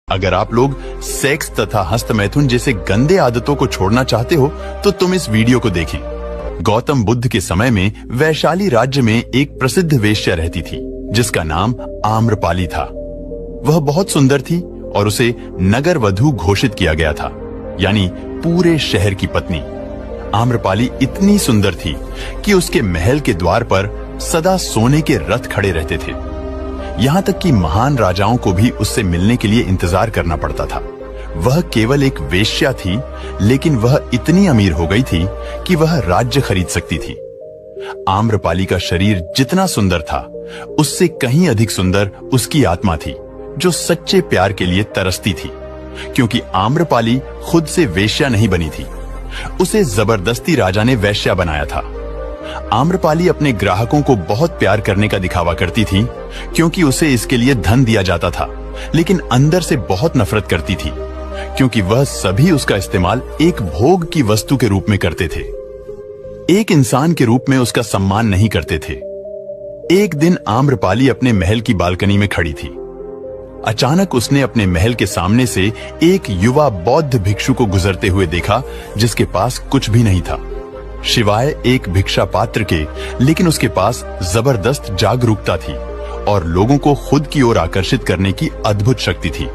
अगर आप लोग सेक्स तथा हस्तमैथुन जैसे गंदे आदतों को छोड़ना चाहते हो तो तुम इस वीडियो को देखें। गौतम बुद्ध के समय में वैशाली राज्य में एक प्रसिद्ध वेश्या रहती थी जिसका नाम आम्रपाली था। वह बहुत सुंदर थी और उसे नगर वधू घोषित किया गया था, यानी पूरे शहर की पत्नी। आम्रपाली इतनी सुंदर थी कि उसके महल के द्वार पर सदा सोने के रथ खड़े रहते थे। यहाँ तक कि महान राजाओं को भी उससे मिलने के लिए इंतजार करना पड़ता था। वह केवल एक वेश्या थी, लेकिन वह इतनी अमीर हो गई थी कि वह राज्य खरीद सकती थी। आम्रपाली का शरीर जितना सुंदर था, उससे कहीं अधिक सुंदर उसकी आत्मा थी, जो सच्चे प्यार के लिए तरसती थी। क्योंकि आम्रपाली खुद से वेश्या नहीं बनी थी, उसे जबरदस्ती राजा ने वेश्या बनाया था। आम्रपाली अपने ग्राहकों को बहुत प्यार करने का दिखावा करती थी, क्योंकि उसे इसके लिए धन दिया जाता था, लेकिन अंदर से बहुत नफरत करती थी, क्योंकि वह सभी उसका इस्तेमाल एक भोग की वस्तु के रूप में करते थे। एक इंसान के रूप में उसका सम्मान नहीं करते थे। एक दिन आम्रपाली अपने महल की बालकनी में खड़ी थी। अचानक उसने अपने महल के सामने से एक युवा बौद्ध भिक्षु को गुजरते हुए देखा, जिसके पास कुछ भी नहीं था सिवाय एक भिक्षा पात्र के, लेकिन उसके पास जबरदस्त जागरूकता थी और लोगों को खुद की ओर आकर्षित करने की अद्भुत शक्ति थी।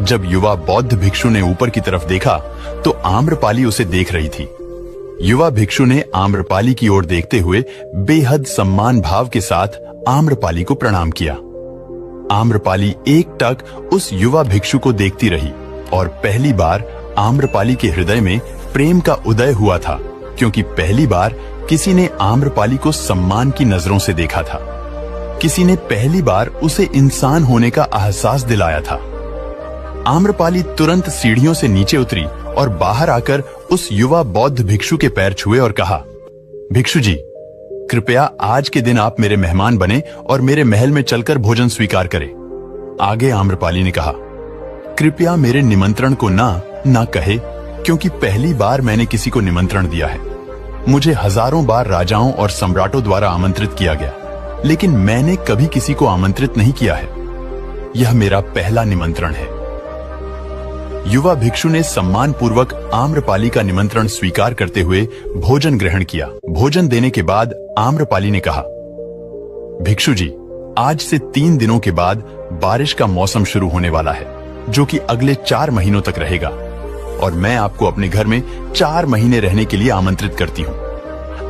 जब युवा बौद्ध भिक्षु ने ऊपर की तरफ देखा तो आम्रपाली उसे देख रही थी। युवा भिक्षु ने आम्रपाली की ओर देखते हुए बेहद सम्मान भाव के साथ आम्रपाली को प्रणाम किया। आम्रपाली एकटक उस युवा भिक्षु को देखती रही और पहली बार आम्रपाली के हृदय में प्रेम का उदय हुआ था, क्योंकि पहली बार किसी ने आम्रपाली को सम्मान की नजरों से देखा था। किसी ने पहली बार उसे इंसान होने का एहसास दिलाया था। आम्रपाली तुरंत सीढ़ियों से नीचे उतरी और बाहर आकर उस युवा बौद्ध भिक्षु के पैर छुए और कहा, भिक्षु जी, कृपया आज के दिन आप मेरे मेहमान बने और मेरे महल में चलकर भोजन स्वीकार करें। आगे आम्रपाली ने कहा, कृपया मेरे निमंत्रण को ना कहे, क्योंकि पहली बार मैंने किसी को निमंत्रण दिया है। मुझे हजारों बार राजाओं और सम्राटों द्वारा आमंत्रित किया गया, लेकिन मैंने कभी किसी को आमंत्रित नहीं किया है। यह मेरा पहला निमंत्रण है। युवा भिक्षु ने सम्मान पूर्वक आम्रपाली का निमंत्रण स्वीकार करते हुए भोजन ग्रहण किया। भोजन देने के बाद आम्रपाली ने कहा, भिक्षु जी, आज से 3 दिनों के बाद बारिश का मौसम शुरू होने वाला है, जो कि अगले 4 महीनों तक रहेगा, और मैं आपको अपने घर में 4 महीने रहने के लिए आमंत्रित करती हूँ।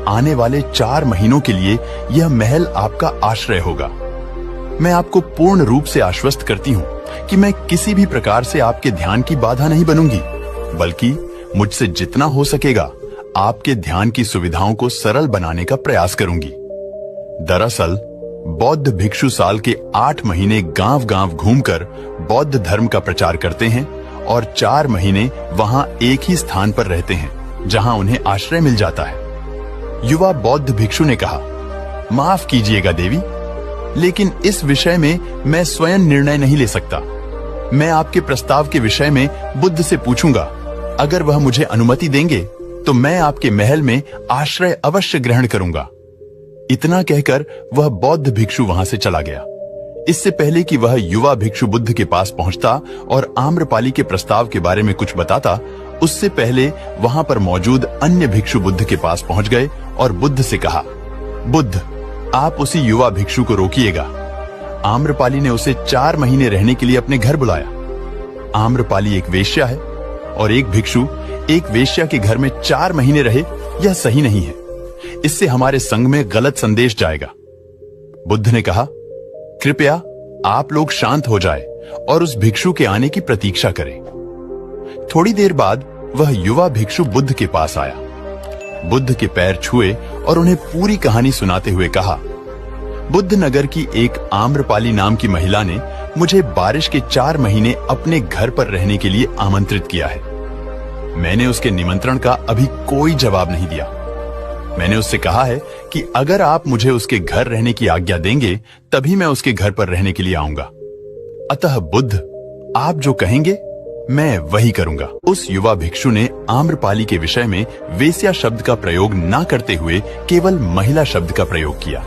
आने वाले 4 महीनों के लिए यह महल आपका आश्रय होगा। मैं आपको पूर्ण रूप से आश्वस्त करती हूँ कि मैं किसी भी प्रकार से आपके ध्यान की बाधा नहीं बनूंगी, बल्कि मुझसे जितना हो सकेगा आपके ध्यान की सुविधाओं को सरल बनाने का प्रयास करूंगी। दरअसल बौद्ध भिक्षु साल के 8 महीने गांव-गांव घूमकर बौद्ध धर्म का प्रचार करते हैं और 4 महीने वहां एक ही स्थान पर रहते हैं, जहां उन्हें आश्रय मिल जाता है। युवा बौद्ध भिक्षु ने कहा, माफ कीजिएगा देवी, लेकिन इस विषय में मैं स्वयं निर्णय नहीं ले सकता। मैं आपके प्रस्ताव के विषय में बुद्ध से पूछूंगा। अगर वह मुझे अनुमति देंगे तो मैं आपके महल में आश्रय अवश्य ग्रहण करूंगा। इतना कहकर वह बौद्ध भिक्षु वहां से चला गया। इससे पहले कि वह युवा भिक्षु बुद्ध के पास पहुंचता और आम्रपाली के प्रस्ताव के बारे में कुछ बताता, उससे पहले वहां पर मौजूद अन्य भिक्षु बुद्ध के पास पहुंच गए और बुद्ध से कहा, बुद्ध, आप उसी युवा भिक्षु को रोकिएगा। आम्रपाली ने उसे 4 महीने रहने के लिए अपने घर बुलाया। आम्रपाली एक वेश्या है और एक भिक्षु एक वेश्या के घर में 4 महीने रहे, यह सही नहीं है। इससे हमारे संघ में गलत संदेश जाएगा। बुद्ध ने कहा, कृपया आप लोग शांत हो जाए और उस भिक्षु के आने की प्रतीक्षा करें। थोड़ी देर बाद वह युवा भिक्षु बुद्ध के पास आया। बुद्ध के पैर छुए और उन्हें पूरी कहानी सुनाते हुए कहा, बुद्ध नगर की एक आम्रपाली नाम की महिला ने मुझे बारिश के 4 महीने अपने घर पर रहने के लिए आमंत्रित किया है। मैंने उसके निमंत्रण का अभी कोई जवाब नहीं दिया। मैंने उससे कहा है कि अगर आप मुझे उसके घर रहने की आज्ञा देंगे, तभी मैं उसके घर पर रहने के लिए आऊंगा। अतः बुद्ध, आप जो कहेंगे मैं वही करूंगा। उस युवा भिक्षु ने आम्रपाली के विषय में वेश्या शब्द का प्रयोग न करते हुए केवल महिला शब्द का प्रयोग किया।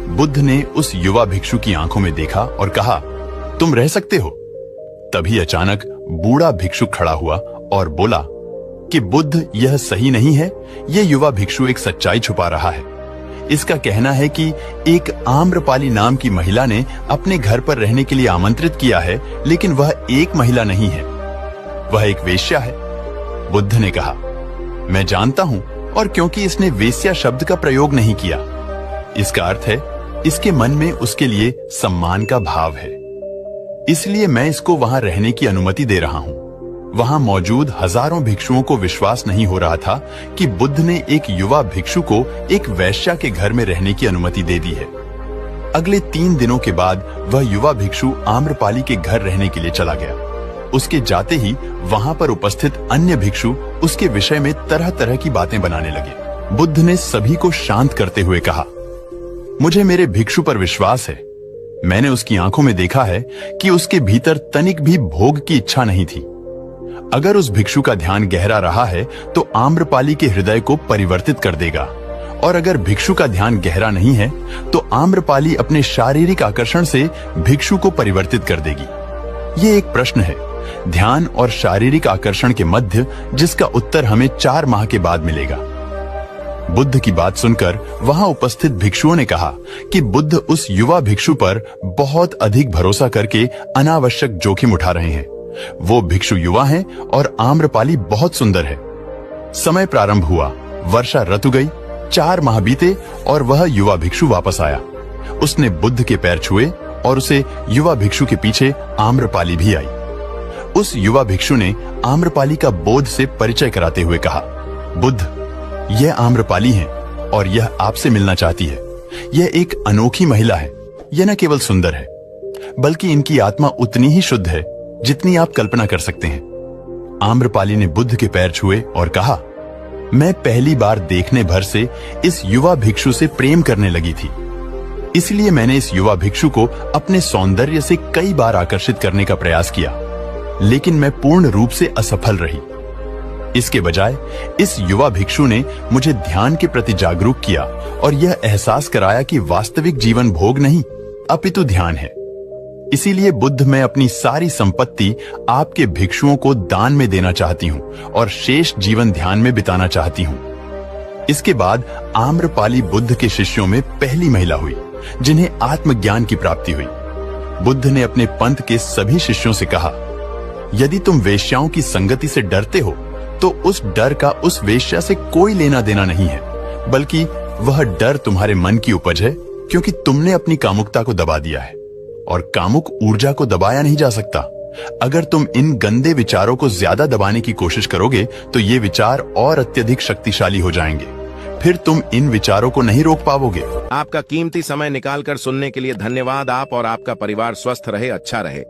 बुद्ध ने उस युवा भिक्षु की आंखों में देखा और कहा, तुम रह सकते हो। तभी अचानक बूढ़ा भिक्षुक खड़ा हुआ और बोला कि बुद्ध, यह सही नहीं है। यह युवा भिक्षु एक सच्चाई छुपा रहा है। इसका कहना है कि एक आम्रपाली नाम की महिला ने अपने घर पर रहने के लिए आमंत्रित किया है, लेकिन वह एक महिला नहीं है, वह एक वेश्या है। बुद्ध ने कहा, मैं जानता हूं, और क्योंकि इसने वेश्या शब्द का प्रयोग नहीं किया, इसका अर्थ है इसके मन में उसके लिए सम्मान का भाव है, इसलिए मैं इसको वहां रहने की अनुमति दे रहा हूं। वहां मौजूद हजारों भिक्षुओं को विश्वास नहीं हो रहा था कि बुद्ध ने एक युवा भिक्षु को एक वैश्या के घर में रहने की अनुमति दे दी है। अगले 3 दिनों के बाद वह युवा भिक्षु आम्रपाली के घर रहने के लिए चला गया। उसके जाते ही वहां पर उपस्थित अन्य भिक्षु उसके विषय में तरह तरह की बातें बनाने लगे। बुद्ध ने सभी को शांत करते हुए कहा, मुझे मेरे भिक्षु पर विश्वास है। मैंने उसकी आंखों में देखा है कि उसके भीतर तनिक भी भोग की इच्छा नहीं थी। अगर उस भिक्षु का ध्यान गहरा रहा है तो आम्रपाली के हृदय को परिवर्तित कर देगा, और अगर भिक्षु का ध्यान गहरा नहीं है तो आम्रपाली अपने शारीरिक आकर्षण से भिक्षु को परिवर्तित कर देगी। ये एक प्रश्न है, ध्यान और शारीरिक आकर्षण के मध्य, जिसका उत्तर हमें 4 माह के बाद मिलेगा। बुद्ध की बात सुनकर वहां उपस्थित भिक्षुओं ने कहा कि बुद्ध उस युवा भिक्षु पर बहुत अधिक भरोसा करके अनावश्यक जोखिम उठा रहे हैं। वो भिक्षु युवा हैं और आम्रपाली बहुत सुंदर है। समय प्रारंभ हुआ, वर्षा ऋतु गई, 4 माह बीते और वह युवा भिक्षु वापस आया। उसने बुद्ध के पैर छुए और उसे युवा भिक्षु के पीछे आम्रपाली भी आई। उस युवा भिक्षु ने आम्रपाली का बोध से परिचय कराते हुए कहा, बुद्ध, यह आम्रपाली है और यह आपसे मिलना चाहती है। यह एक अनोखी महिला है। यह न केवल सुंदर है, बल्कि इनकी आत्मा उतनी ही शुद्ध है जितनी आप कल्पना कर सकते हैं। आम्रपाली ने बुद्ध के पैर छुए और कहा, मैं पहली बार देखने भर से इस युवा भिक्षु से प्रेम करने लगी थी, इसलिए मैंने इस युवा भिक्षु को अपने सौंदर्य से कई बार आकर्षित करने का प्रयास किया, लेकिन मैं पूर्ण रूप से असफल रही। इसके बजाय इस युवा भिक्षु ने मुझे ध्यान के प्रति जागरूक किया और यह एहसास कराया कि वास्तविक जीवन भोग नहीं, अपितु ध्यान है। इसीलिए बुद्ध, मैं अपनी सारी संपत्ति आपके भिक्षुओं को दान में देना चाहती हूं और शेष जीवन ध्यान में बिताना चाहती हूं। इसके बाद आम्रपाली बुद्ध के शिष्यों में पहली महिला हुई जिन्हें आत्मज्ञान की प्राप्ति हुई। बुद्ध ने अपने पंथ के सभी शिष्यों से कहा, यदि तुम वेश्याओं की संगति से डरते हो तो उस डर का उस वेश्या से कोई लेना देना नहीं है, बल्कि वह डर तुम्हारे मन की उपज है, क्योंकि तुमने अपनी कामुकता को दबा दिया है और कामुक ऊर्जा को दबाया नहीं जा सकता। अगर तुम इन गंदे विचारों को ज्यादा दबाने की कोशिश करोगे तो ये विचार और अत्यधिक शक्तिशाली हो जाएंगे, फिर तुम इन विचारों को नहीं रोक पाओगे। आपका कीमती समय निकालकर सुनने के लिए धन्यवाद। आप और आपका परिवार स्वस्थ रहे, अच्छा रहे।